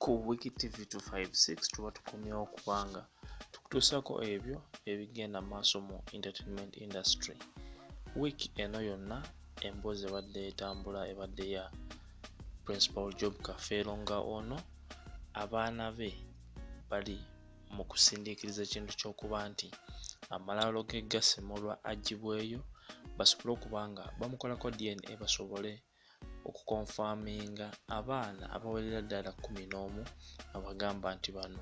Ku Wicky TV 256 tuba tukomyewo kubanga tukutuusako ebyo ebigenda maaso mu entertainment industry. Wicky eno yonna emboozi ebadde etambula ebadde ya principal job Kafeero nga ono abaana be bali mu kusindiikiriza ekintu ky'okuba nti amalaalo ge gasemulwa agibweyo basobole okuba nga bamukolako DNA basobole okukonfaminga abaana abawerera ddala 11 abagamba nti bano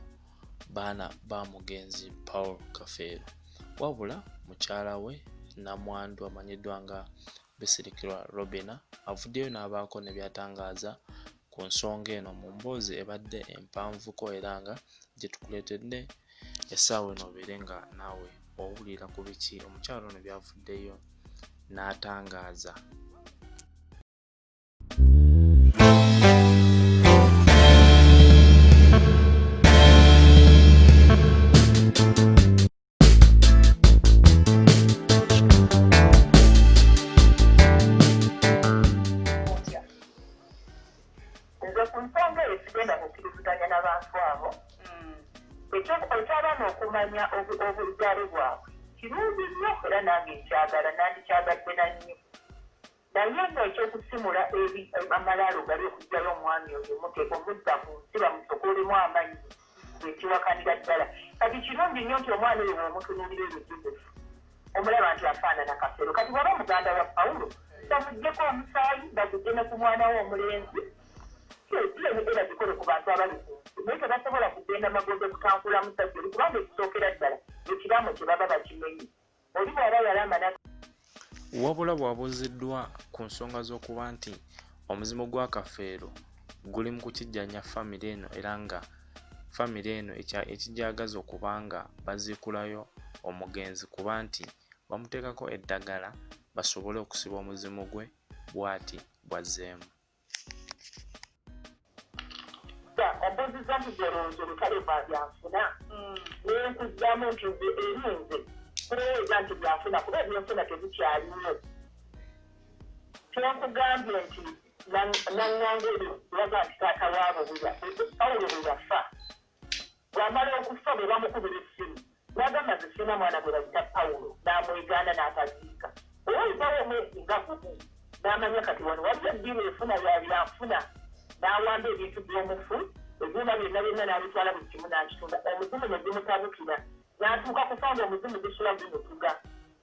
baana ba mugenzi Paul Kafeero. Wabula mukyala we Namwandu amanyiddwa nga Bisirikirwa avuddeyo n'abaako ne byatangaaza ku nsonga eno mu mboozi ebadde empanvuko era nga gye tukuleetedde essaawa eno obeere nga naawe owulira ku biki omukyala ono byavuddeyo n'atangaaza. Okumanya obuzaale bwabwe kirungi nnyo era nange nkyagala nandikyagadde nannyo naye nga ekyokusimula amalaalo gali okugyayo omwami oyo muteeka omudda ku nsi bamusokolemu amannyi ekiwakanira ddala kati kirungi nnyo nti omwana oyo bw'omutunuulira ebizibu omulaba nti afaanana Kafeero kati bwaba muganda wa Pawulo bamugyeko omusaayi bagudde ne ku mwana we omulenzi era gikole ku bantu abali naye tebasobola kugenda magoze kutankula musajja oli kubanga ekisookera ddala ekiraamo kye baba bakimenye oli bw'aba yalamba wabula bw'abuuziddwa ku nsonga z'okuba nti omuzimu gwa Kafeero guli mu kukijjanya famire eno era nga famire eno ekijagaza okuba nga baziikulayo omugenzi kuba nti bamuteekako eddagala basobole okusiba omuzimu gwe bw'ati bwazzeemu. Ombuuziza nti gyolowooza olutale bwa byanfuna nenkuddamu nti erinze kulowoeza nti byanfuna kuba ebyenfuna tebikyaliyo kyenkugambye nti naŋŋanga ebyo laga nti taata waabo Pawulo bwe yafa bw'amala okufa bwe bamukubira essimu n'agamba zisina mwana gwe bayita Pawulo n'amwegaana n'ataziika owayibawo omwezi nga kubu n'amanya kati wano waliyo eddiini efuna byanfuna n'awamba ebintu by'omufu ebyuma byonna byonna n'abitwala buli kimu n'akitunda omuzimu ne gumutabukira n'atuuka kusanga omuzimu gusula gumutuga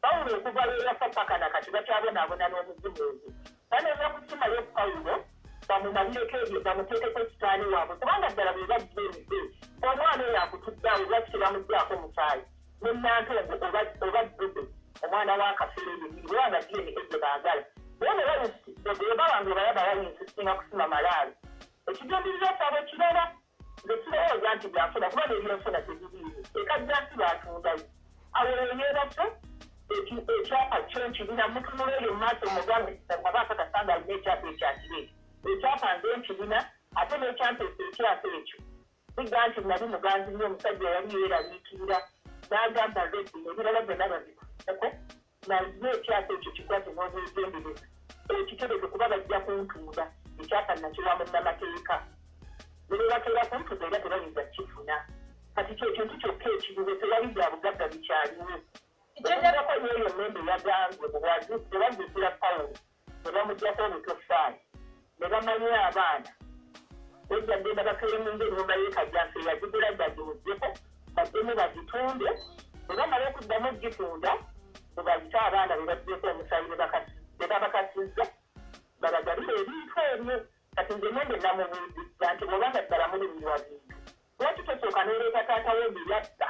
Pawulo okuva lweyafa paka na kati bakyabonaabona n'omuzimu ogwo banoonya kusimayo Pawulo bamumalireko ebyo bamuteekeko ekitaani waabwe kubanga ddala bwe bajja emize omwana oyo akutuddeawo lwaki bamuggyako musaayi n'ennantongo oba ddube omwana wa Kafeero ebyo kubanga ddiini egyo baagala bwe bawange balaba bayinsisinga kusima malaalo ekigendererwa kyabwe kirala nge kirowooza nti byanfuna kuba n'ebyenfuna tebiriiyo ekajja nsi baatundayo awo eyeebase ekyapa kyo nkirina mutunula eyo mu maaso mugambe abaako kasanga alina ekyapa ekyakireeta ekyapa nze nkirina ate n'ekyampeesa ekyapa ekyo biga nti nali muganzi nnyo omusajja yali yeeraliikirira n'agamba zeddi ebirala byonna babikuseko naye ekyapa ekyo kikwate n'obwegendereza ekitereke kuba bajja kuntunda ekyapa nakiwa munnamateeka ne bakeera kuntuza era tebayinza kifuna kati kyekintu kyokka ekibuze tewali bya bugagga bikyaliwo ekyogerako n'eyo mmembe yagambye tebazzukira Pawulo ne bamuggyako obutoffaali ne bamanya abaana ejja genda bakeemunga ennyumba y'ekajjansi eyagigula gyagimugyeko baddemu bagitunde ne bamala okuddamu ogitunda ne bagita abaana be baddeko omusaayi ne babakasizza babagalira ebintu ebyo kati nze nende namubuuziza nti bw'obanga ddala mulimirwa bintu lwaki tosooka n'oleeta taata we byeyatta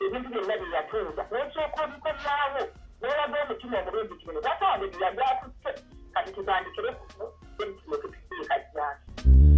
ebintu byonna bye yatunda n'osooka obikozaawo n'olaga omutima omulungi kibino taata wange bye yali atutte kati tubandikire kuno ebitulo tutusiika jjansi